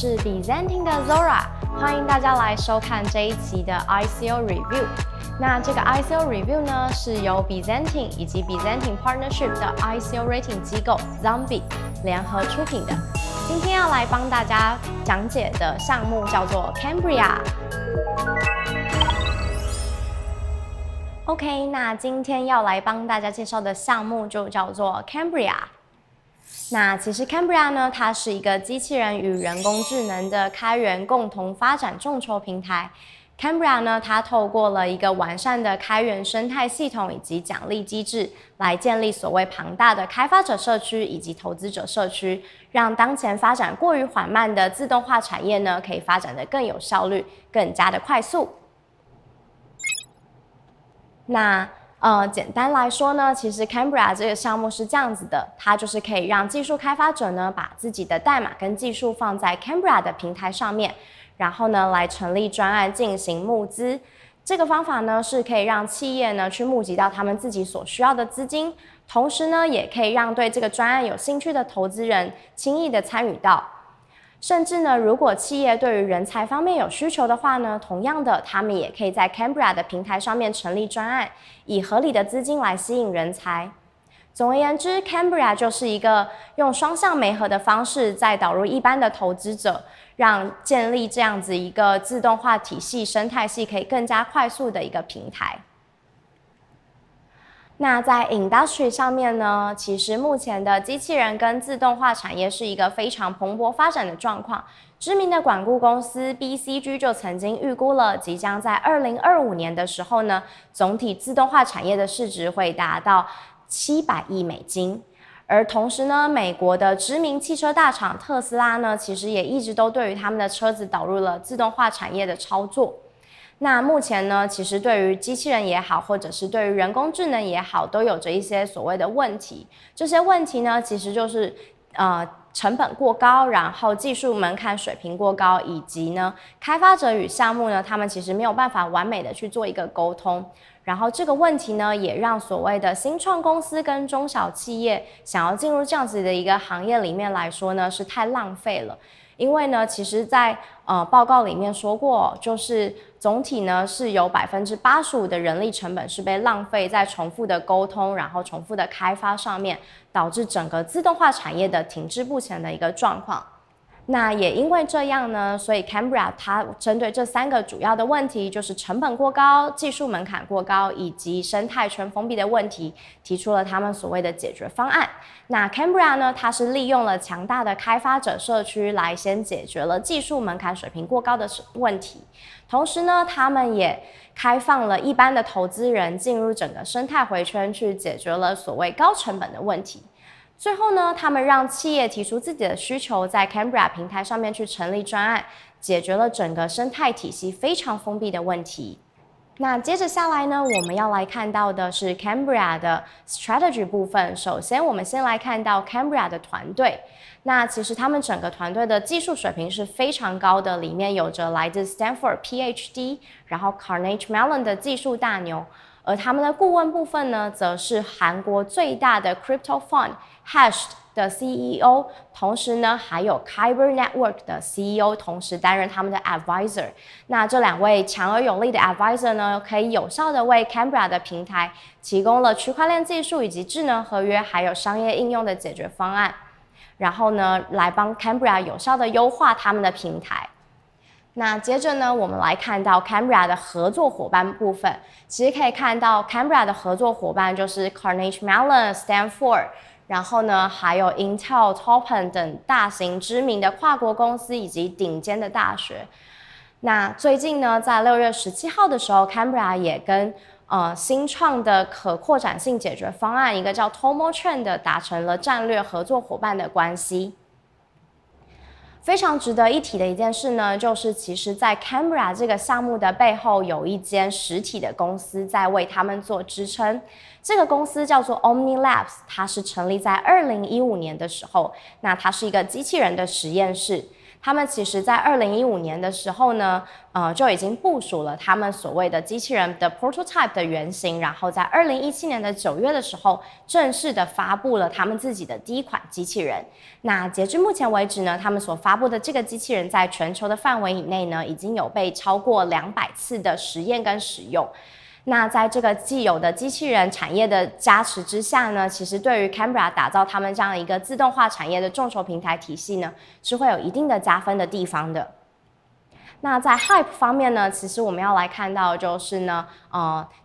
是 Byzantine 的 Zora， 欢迎大家来收看这一期的 ICO Review。那这个 ICO Review 呢，是由 Byzantine 以及 Byzantine Partnership 的 ICO Rating 机构 Zombie 联合出品的。今天要来帮大家讲解的项目叫做 Cambria。OK， 那今天要来帮大家介绍的项目就叫做 Cambria。那其实 Cambria 呢，它是一个机器人与人工智能的开源共同发展众筹平台。Cambria 呢，它透过了一个完善的开源生态系统以及奖励机制，来建立所谓庞大的开发者社区以及投资者社区，让当前发展过于缓慢的自动化产业呢，可以发展得更有效率、更加的快速。那简单来说呢，其实 Cambria 这个项目是这样子的，它就是可以让技术开发者呢，把自己的代码跟技术放在 Cambria 的平台上面，然后呢来成立专案进行募资。这个方法呢是可以让企业呢去募集到他们自己所需要的资金，同时呢也可以让对这个专案有兴趣的投资人轻易的参与到。甚至呢，如果企业对于人才方面有需求的话呢，同样的，他们也可以在 Cambria 的平台上面成立专案，以合理的资金来吸引人才。总而言之 ，Cambria 就是一个用双向媒合的方式，再导入一般的投资者，让建立这样子一个自动化体系、生态系可以更加快速的一个平台。那在 industry 上面呢，其实目前的机器人跟自动化产业是一个非常蓬勃发展的状况。知名的管顾公司 BCG 就曾经预估了，即将在2025年的时候呢，总体自动化产业的市值会达到700亿美金。而同时呢，美国的知名汽车大厂特斯拉呢，其实也一直都对于他们的车子导入了自动化产业的操作。那目前呢，其实对于机器人也好，或者是对于人工智能也好，都有着一些所谓的问题。这些问题呢，其实就是成本过高，然后技术门槛水平过高，以及呢开发者与项目呢，他们其实没有办法完美的去做一个沟通。然后这个问题呢，也让所谓的新创公司跟中小企业想要进入这样子的一个行业里面来说呢，是太浪费了。因为呢，其实在报告里面说过，就是总体呢是有85%的人力成本是被浪费在重复的沟通，然后重复的开发上面，导致整个自动化产业的停滞不前的一个状况。那也因为这样呢，所以 Cambria 它针对这3个主要的问题，就是成本过高、技术门槛过高以及生态圈封闭的问题，提出了他们所谓的解决方案。那 Cambria 呢，它是利用了强大的开发者社区来先解决了技术门槛水平过高的问题，同时呢，他们也开放了一般的投资人进入整个生态回圈，去解决了所谓高成本的问题。最后呢，他们让企业提出自己的需求，在 Cambria 平台上面去成立专案，解决了整个生态体系非常封闭的问题。那接着下来呢，我们要来看到的是 Cambria 的 strategy 部分。首先，我们先来看到 Cambria 的团队。那其实他们整个团队的技术水平是非常高的，里面有着来自 Stanford PhD， 然后 Carnegie Mellon 的技术大牛。而他们的顾问部分呢，则是韩国最大的 Crypto Fund Hashed 的 CEO， 同时呢，还有 Kyber Network 的 CEO， 同时担任他们的 advisor。那这2位强而有力的 advisor 呢，可以有效的为 Cambria 的平台提供了区块链技术以及智能合约，还有商业应用的解决方案，然后呢，来帮 Cambria 有效的优化他们的平台。那接着呢，我们来看到 Cambria 的合作伙伴部分。其实可以看到 Cambria 的合作伙伴就是 Carnegie Mellon、Stanford， 然后呢，还有 Intel、Topan 等大型知名的跨国公司以及顶尖的大学。那最近呢，在6月17号的时候 ，Cambria 也跟新创的可扩展性解决方案，一个叫 TomoChain 的达成了战略合作伙伴的关系。非常值得一提的一件事呢，就是其实在 Cambria 这个项目的背后，有一间实体的公司在为他们做支撑。这个公司叫做 Omni Labs， 它是成立在2015年的时候，那它是一个机器人的实验室。他们其实在2015年的时候呢，就已经部署了他们所谓的机器人的 prototype 的原型，然后在2017年的9月的时候，正式的发布了他们自己的第一款机器人。那截至目前为止呢，他们所发布的这个机器人在全球的范围以内呢，已经有被超过200次的实验跟使用。那在这个既有的机器人产业的加持之下呢，其实对于 Cambria 打造他们这样一个自动化产业的众筹平台体系呢，是会有一定的加分的地方的。那在 Hype 方面呢，其实我们要来看到就是呢，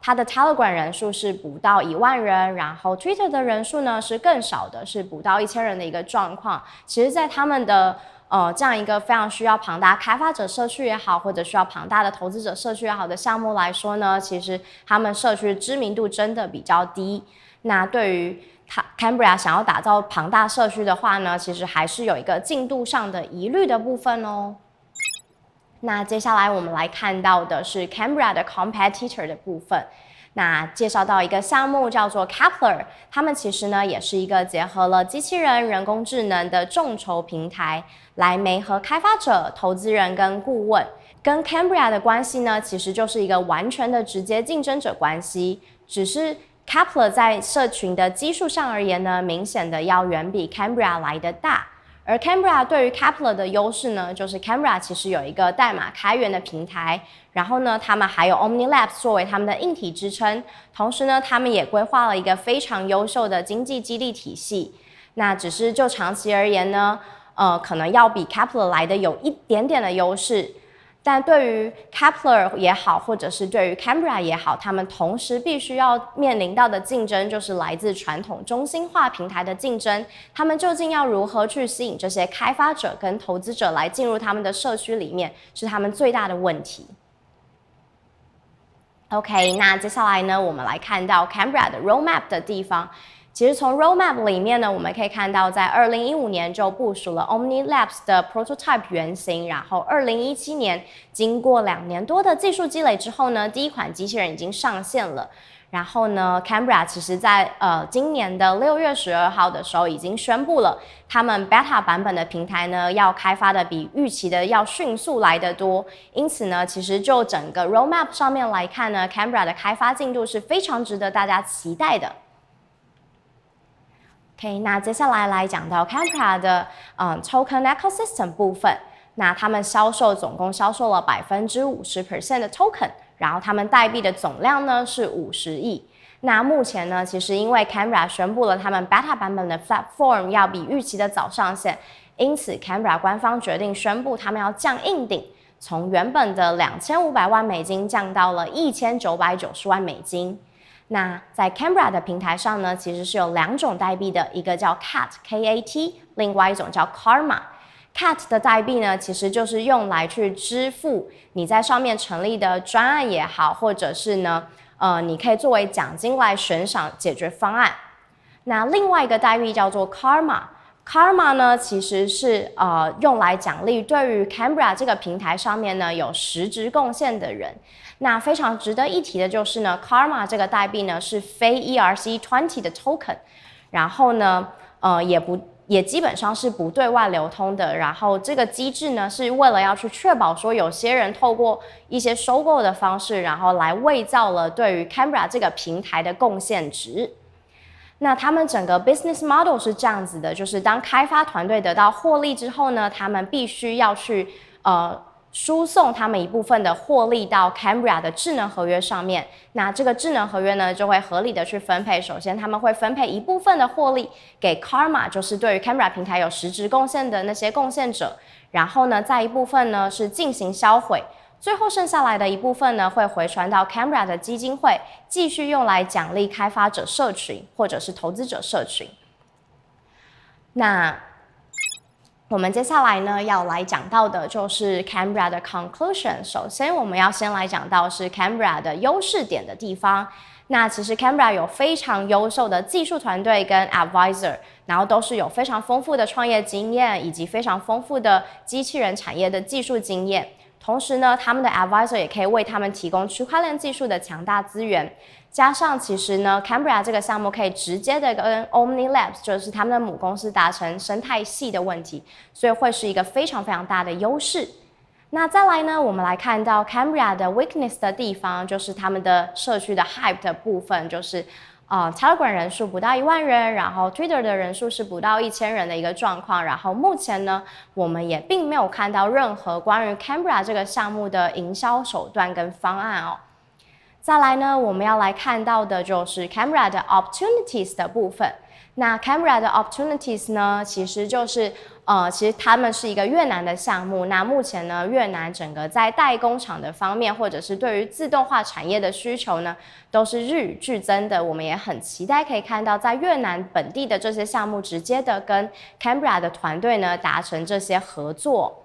它的 Telegram 人数是不到1万人，然后 Twitter 的人数呢是更少的，是不到1000人的一个状况。其实，在他们的这样一个非常需要庞大开发者社区也好，或者需要庞大的投资者社区也好的项目来说呢，其实他们社区的知名度真的比较低。那对于Cambria 想要打造庞大社区的话呢，其实还是有一个进度上的疑虑的部分哦。那接下来我们来看到的是 Cambria 的 competitor 的部分。那介绍到一个项目叫做 Kepler， 他们其实呢也是一个结合了机器人、人工智能的众筹平台，来媒合开发者、投资人跟顾问。跟 Cambria 的关系呢，其实就是一个完全的直接竞争者关系，只是 Kepler 在社群的基数上而言呢，明显的要远比 Cambria 来得大。而 Cambria 对于 Kepler 的优势呢，就是 Cambria 其实有一个代码开源的平台，然后呢，他们还有 Omni Labs 作为他们的硬体支撑，同时呢，他们也规划了一个非常优秀的经济激励体系。那只是就长期而言呢，可能要比 Kepler 来的有一点点的优势。但对于 Kepler 也好，或者是对于 Cambria 也好，他们同时必须要面临到的竞争，就是来自传统中心化平台的竞争。他们究竟要如何去吸引这些开发者跟投资者来进入他们的社区里面，是他们最大的问题。OK， 那接下来呢，我们来看到 Cambria 的 roadmap 的地方。其实从 roadmap 里面呢，我们可以看到，在2015年就部署了 Omni Labs 的 prototype 原型，然后2017年经过2年多的技术积累之后呢，第一款机器人已经上线了。然后呢 ，Cambria 其实在今年的6月12号的时候已经宣布了，他们 beta 版本的平台呢要开发的比预期的要迅速来得多。因此呢，其实就整个 roadmap 上面来看呢 ，Cambria 的开发进度是非常值得大家期待的。OK， 那接下来讲到 Cambria 的token ecosystem 部分，那他们总共销售了50% 的 token， 然后他们代币的总量呢是50亿。那目前呢，其实因为 Cambria 宣布了他们 beta 版本的 platform 要比预期的早上线，因此 Cambria 官方决定宣布他们要降硬顶，从原本的$2500万降到了$1990万。那在 Cambria 的平台上呢，其实是有2种代币的，一个叫 CAT， 另外一种叫 Karma。CAT 的代币呢，其实就是用来去支付你在上面成立的专案也好，或者是呢，你可以作为奖金来悬赏解决方案。那另外一个代币叫做 Karma。Karma 呢，其实是用来奖励对于 Cambria 这个平台上面呢有实质贡献的人。那非常值得一提的就是呢 ，Karma 这个代币呢是非 ERC20 的 token， 然后呢，也基本上是不对外流通的。然后这个机制呢是为了要去确保说有些人透过一些收购的方式，然后来伪造了对于 Cambria 这个平台的贡献值。那他们整个 business model 是这样子的，就是当开发团队得到获利之后呢，他们必须要去输送他们一部分的获利到 Cambria 的智能合约上面。那这个智能合约呢，就会合理的去分配。首先，他们会分配一部分的获利给 Karma， 就是对于 Cambria 平台有实质贡献的那些贡献者。然后呢，再一部分呢是进行销毁。最后剩下来的一部分呢，会回传到 Cambria 的基金会，继续用来奖励开发者社群或者是投资者社群。那我们接下来呢要来讲到的就是 Cambria 的 conclusion。首先，我们要先来讲到是 Cambria 的优势点的地方。那其实 Cambria 有非常优秀的技术团队跟 advisor， 然后都是有非常丰富的创业经验以及非常丰富的机器人产业的技术经验。同时呢，他们的 advisor 也可以为他们提供区块链技术的强大资源。加上其实呢 Cambria 这个项目可以直接的跟 Omni Labs 就是他们的母公司达成生态系的问题，所以会是一个非常非常大的优势。那再来呢，我们来看到 Cambria 的 weakness 的地方，就是他们的社区的 hype 的部分，就是Telegram 人数不到1万人，然后 Twitter 的人数是不到1000人的一个状况。然后目前呢，我们也并没有看到任何关于 Cambria 这个项目的营销手段跟方案哦。再来呢，我们要来看到的就是 Cambria 的 opportunities 的部分。那 Cambria 的 opportunities 呢，其实就是其实他们是一个越南的项目。那目前呢，越南整个在代工厂的方面，或者是对于自动化产业的需求呢，都是日与俱增的。我们也很期待可以看到，在越南本地的这些项目，直接的跟 Cambria 的团队呢达成这些合作。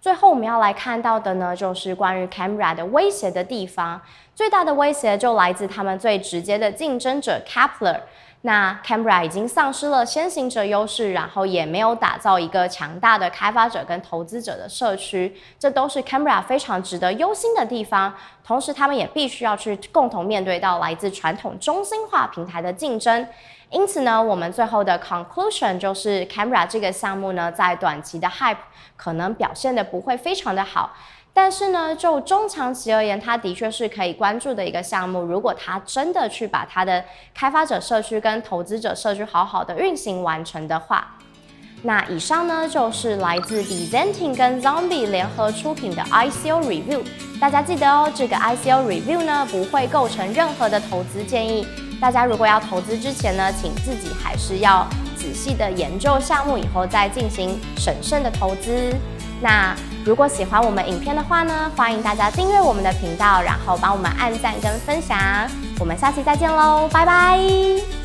最后我们要来看到的呢，就是关于 Cambria 的威胁的地方。最大的威胁就来自他们最直接的竞争者 Kepler。那 Cambria 已经丧失了先行者优势，然后也没有打造一个强大的开发者跟投资者的社区，这都是 Cambria 非常值得忧心的地方。同时，他们也必须要去共同面对到来自传统中心化平台的竞争。因此呢，我们最后的 conclusion 就是 Cambria 这个项目呢，在短期的 hype 可能表现的不会非常的好。但是呢，就中长期而言，它的确是可以关注的一个项目。如果它真的去把它的开发者社区跟投资者社区好好的运行完成的话，那以上呢就是来自 Byzantine 跟 Zombie 联合出品的 ICO Review。大家记得哦，这个 ICO Review 呢不会构成任何的投资建议。大家如果要投资之前呢，请自己还是要仔细的研究项目以后再进行审慎的投资。那如果喜欢我们影片的话呢，欢迎大家订阅我们的频道，然后帮我们按赞跟分享。我们下期再见喽，拜拜。